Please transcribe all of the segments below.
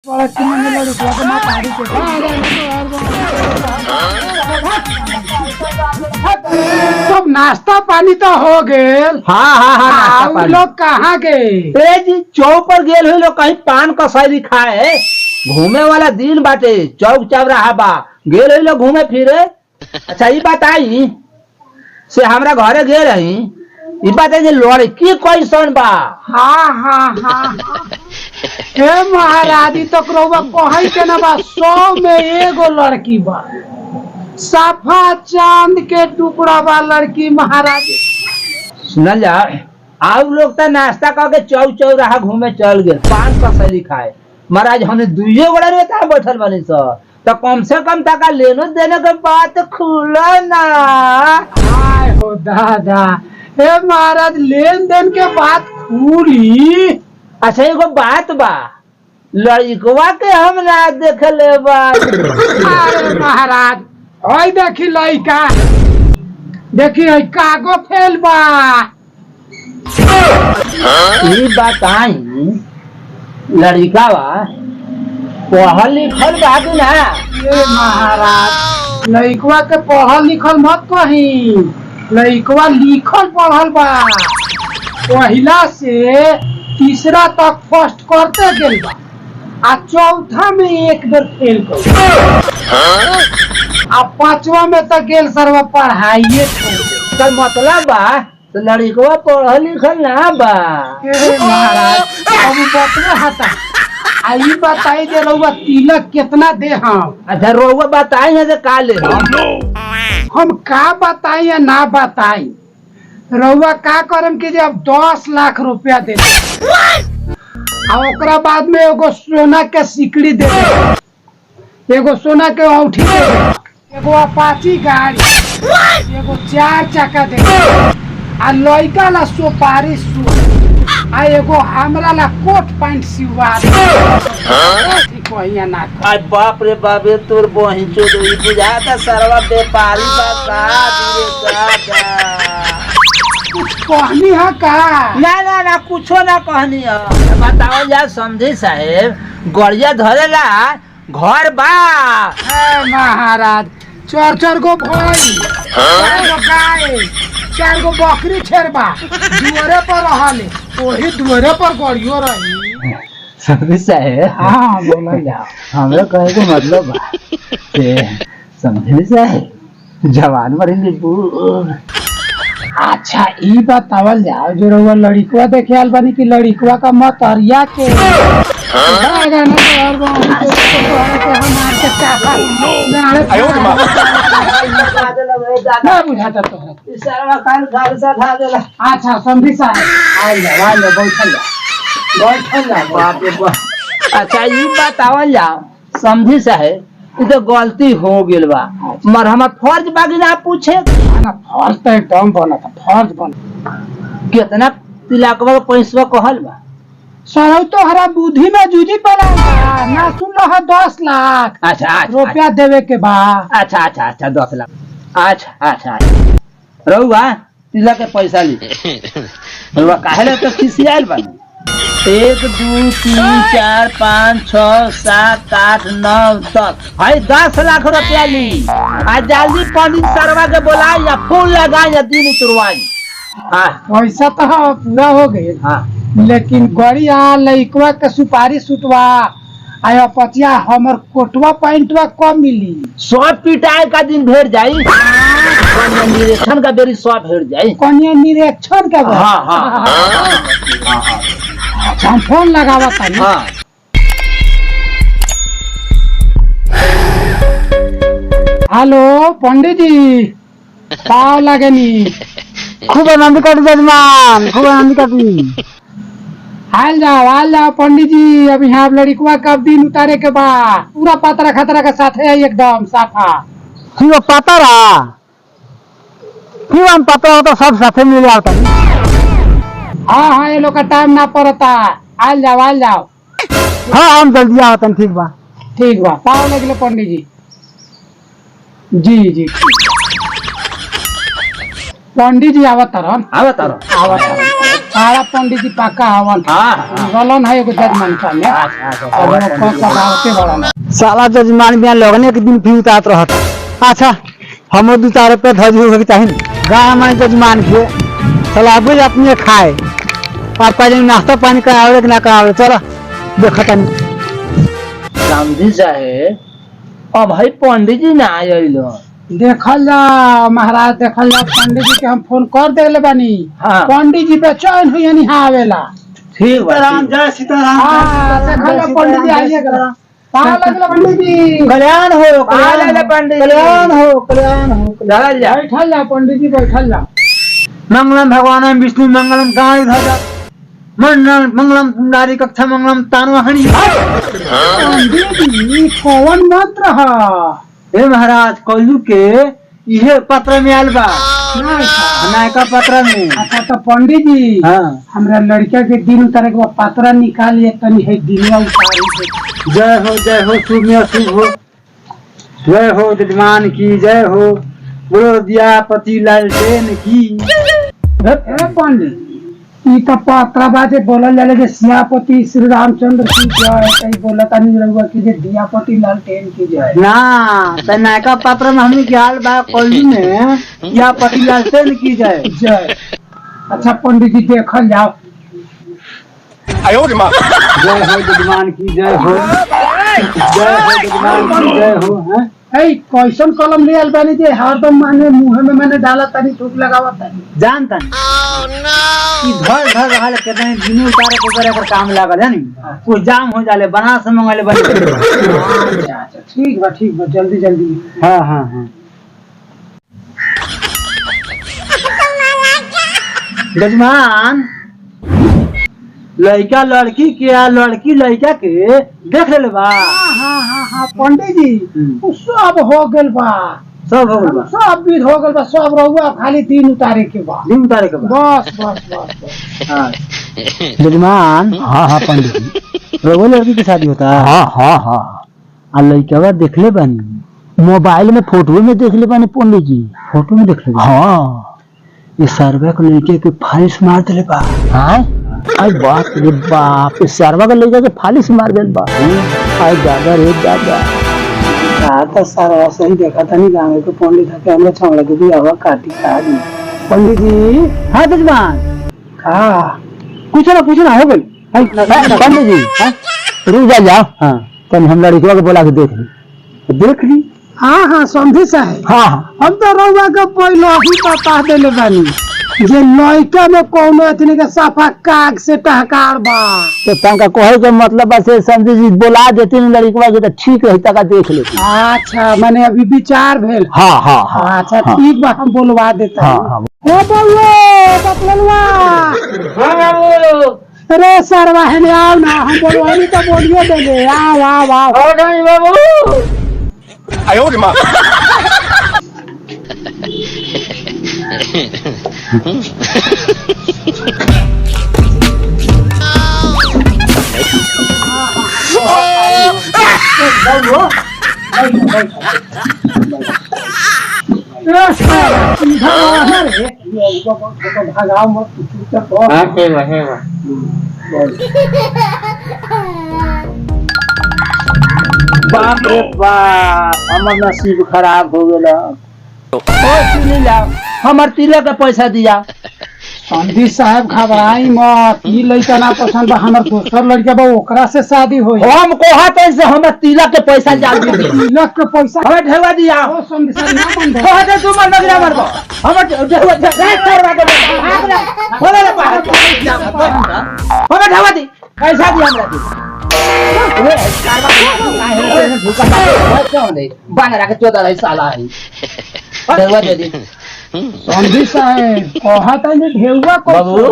सब नाश्ता पानी तो हो गेल। हाँ लोग कहाँ गए? जी चौक पर गेल हुई लोग कहीं पान कसाई खाए। घूमे वाला दिन बाटे, चौक चौराहा बा, गेल हुई लोग घूमे फिरे। अच्छा ये बताई से हमरा घरे गेल रही, ये बताई जे लड़की कैसन बा? हाँ हे महाराजी तो कही के ना बा, 100 में एगो लड़की बा, सफा चांद के टुकड़ा बा लड़की महाराजी। सुनल जा आप लोग तो नाश्ता करके चौक चौराहा घूमे चल गए, पान कसाई खाए। महाराज हमने दुइये गोड़ा रहता बैठल बनी सर, तो कम से कम तक लेनो देने के बात खुला ना। आय हो दादा, हे महाराज लेन देन के बात खुली। अच्छा एगो बात बा, लड़कवा के हम ना देखले बा। अरे महाराज ओई देखी लड़का, देखी कागो फेल बा। ये बताई लड़का बा पढ़ल लिखल बा कि ना? ये महाराज लड़कवा के पढ़ल लिखल मत कही, लड़कवा लिखल पढ़ल बा, पहिला से तीसरा तक फर्स्ट करते गेल बा, आ चौथा में एक बेर फेल कर, आ पांचवा में तो गेल सरवा पढ़ाइए तो मतलब बा तो लड़कवा पढ़ल लिखल ना बा। महाराज अब बतले हता। आई बताई दे रउआ तिलक कितना दे हम? अच्छा रउआ बताई ना का ले हम का बताई या ना बताई? रउआ का करम कि जब 10 लाख रुपया दे आ ओकरा बाद में एगो सोना के सिकड़ी दे दे, एगो सोना के औंठी दे दे, एगो अपाची गाड़ी, एगो 4 चक्का दे दे, आ लइका ला सुपारी सूट, आ एगो हमरा ला कोट पैंट सिवा दे। ठीक है ना? आई बाप रे बाबे तोर बहिन चोद ई बुझाता सरवा व्यापारी बा का दिरे दादा। कुछ कहनी है का? ना कुछो ना कहनी है। बताओ जा समझी साहेब, गड़िया धरेला घर बा। महाराज 4 गो भई, 4 गो गाय, 4 गो बकरी छेरबा, दुआरे पर रहले, वही दुआरे पर गड़ियो रही। समझी साहेब, हाँ बोला जा। हमरा कहे के मतलब बा से समझी साहेब जवान मरी नीबू। अच्छा ई बतावल जाओ जो रउआ लड़कवा देखे आल बानी कि लड़कवा का मतरिया के बुझाता तो। अच्छा समझी साहब बैठल जा बाप रे बाप। अच्छा ये बतावल जाओ समझी साहेब, ये तो गलती हो गेल बा, मर हमार फर्ज बाकी ना पूछे। फर्ज तो एकदम बना था, फर्ज बना। कितना तिलकवा का पैसा कहल बा? सरौ तो हरा बुद्धि में जूझी पड़ा ना, सुन लो 10 लाख अच्छा रुपया देवे के बा। अच्छा 10 लाख। अच्छा रउआ तिलक के पैसा ली रउआ काहे ले तो खिसियाल बा? 1 2 3 4 5 6 7 8 9 10 भाई 10 लाख रुपया ली। आज जल्दी पंडित सरवा के बुलाई या फूल लगाई या दिन तुरवाई। पैसा तो पूरा हो गए, लेकिन गड़िया लइकवा के सुपारी सुटवा आया पचिया हमर कोटवा पैंटवा कब मिली? सब पिटाई का दिन भेड़ जाई, कन्या निरीक्षण का बेरी सब भेड़ जाई। कन्या निरीक्षण का? हाँ। अच्छा हम फोन लगावा तानी। हाँ। हेलो पंडित जी, पाव लगनी। खूब आनंद कर जजमान, खूब आनंद कर। हाल जाओ पंडित जी, अब यहाँ लड़कवा कब दिन उतारे के बा? पूरा पतरा खतरा के साथ है एकदम साफा। हम पता तो सब साथे मिल जाता। हाँ ये लोग का टाइम ना पड़ता। आल जाओ। हाँ हम जल्दी आवत। ठीक बा, पाव लगले पंडित जी। जी पंडित जी आवत रन। सारा पंडित जी पाका हवन गलन है एगो जजमान का में और वो कौन सा भावते बड़ा साला जजमान बिया लगने के दिन भी उतारत रहता। अच्छा हम 2-4 रुपये धज हो चाहिए गाँव में जजमान के चला अपने खाए और पहले नाश्ता पानी करावे कि ना करावे चलो देखा तनी समझी चाहे अब भाई पंडित जी ना आइलो देखल जा महाराज देखल जा पंडित जी के हम फोन कर देले बानी हाँ। पंडित जी बेचैन हुई नहीं आवेला ठीक बा सीताराम जय सीताराम हाँ देखल जा पंडित जी आइएगा कहाँ लगला पंडित जी कल्याण हो पंडित कल्याण हो कल्याण हो चल जा बैठल जा पंडित जी बैठल जा मंगलम भगवान विष्णु मंगलम गाय ध्वजा मंगलम नारी कक्षा मंगलम तानवाहनी। पंडित जी कौन मंत्र है हे महाराज कलू के इहे पत्र में आयल बा नायका पत्र में। अच्छा तो पंडित जी हाँ हमरा लड़का के दिन उतारे के पात्रा निकालिए तनी है दिनिया उतारी जय हो शुभ में अशुभ हो जय हो जजमान की जय हो बोलो दियापति लालटेन की। पंडित ई तो पात्रा बाजे बोलल जाले जे सियापति श्री रामचंद्र की जय कई बोलता नहीं रहुआ की जे दियापति लालटेन की जय ना त नायका पत्र में हमने क्या बा कलू में दियापति लालटेन की जय जय। अच्छा पंडित जी देखल जाओ जय हो जजमान की जय हो जजमान की जय हो हैं ए कैसन कलम ले आल बानी जे हरदम माने मुंह में मैंने डाला तनी थूक लगावा तनी जानता कि घर रहल कितने दिन उतारे को करे कर काम लागल है नी कुछ जाम हो जाले बना से मंगले बन। अच्छा ठीक बा जल्दी जल्दी हाँ हाँ हाँ जजमान लड़का लड़की के या लड़की लड़का के देख ले बा। हाँ पंडित जी उ सब हो गेल बा सब हो गइल बा सब विध हो गेल बा सब रहुआ खाली दिन उतारे के बा दिन उतारे के बा बस हाँ जजमान। हाँ पंडित जी रघु लड़की की शादी होता है। हाँ आ लड़का देख ले बानी मोबाइल में फोटो में देख ले बानी पंडित जी फोटो में देख ले। हाँ ये सर्वे को लड़के के फालिश मार दिले बा। हाँ आई बाप रे बाप सर्वा का लड़का के फालिश मार दिल बा। आई दादा रे दादा तो सारा सही देखा था नहीं गाँव के पंडित के हमने छावड़ा के भी हवा काटी खा दी पंडित जी। हाँ जजमान हाँ पूछना हो गई पंडित जी रुक जाओ। हाँ तब हम लड़कियों को बोला के देख ली हाँ समझी साहब हाँ हम तो रहुआ के पहले ही बता देले बानी जे लड़का में कौनो इतने के साफा काग से टहकार बा तो तंका कहे के मतलब से समझी जी बोला देती लड़कवा के तो ठीक रही तका देख लेती। अच्छा मैंने अभी विचार भेल। हाँ अच्छा ठीक बा हम बोलवा देता हाँ हे बबलुआ अरे सरवा है आओ ना हम बोलवानी तो बोलिए देंगे आओ बाबू भगाओ मत बाप रे बाप हमर नसीब खराब हो गया। हमार तिलक का पैसा दिया। संधी साहब घबराई मत ई लड़का ना पसंद बा हमार दोसर लड़का बा ओकरा से शादी होई। हम कहत है से हमर तिलक के पैसा जाल दे तिलक के पैसा हमें ढेवा दिया। ओ संधी साहब ना मन दे कहत है तू मन लग रहा मरबो हमर ढेवा करवा के भाग ना बोले रे बाहर हमें ढेवा दी पैसा दी हमरा दी बानरा के चोदा रही साला है ढेवा दे दी। संधी साहब कहत है जे ढेउआ को बाबू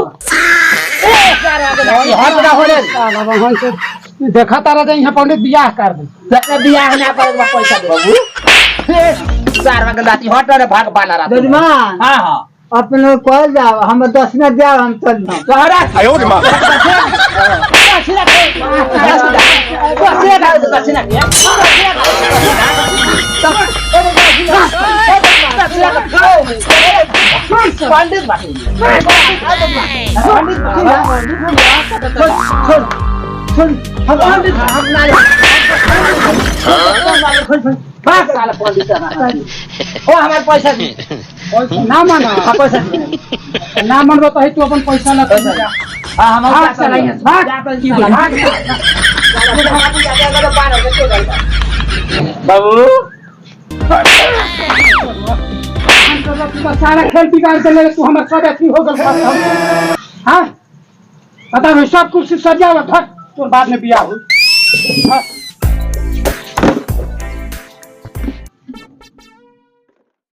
हाथ ना होले भगवान से देखा तारा जे यहाँ पंडित बियाह कर दे तने बियाह ना करे पैसा दे बाबू सारवा के लाठी हट रे भाग बानरा जजमान। हां अपने कॉल जाओ हम 10 मिनट जाओ हम चल जाओ तोहरा आयो रे मां दक्षिणा पंडित बाटे हमारे पैसा दी ना माना पैसा ना मन तो तू अपन पैसा ना हमारे चलाइए बाबू सारा खेल बिगाड़ देले तू हमर सब अथी हो गल हां पता है सब कुछ सजावट तोर बाद में बियाह हो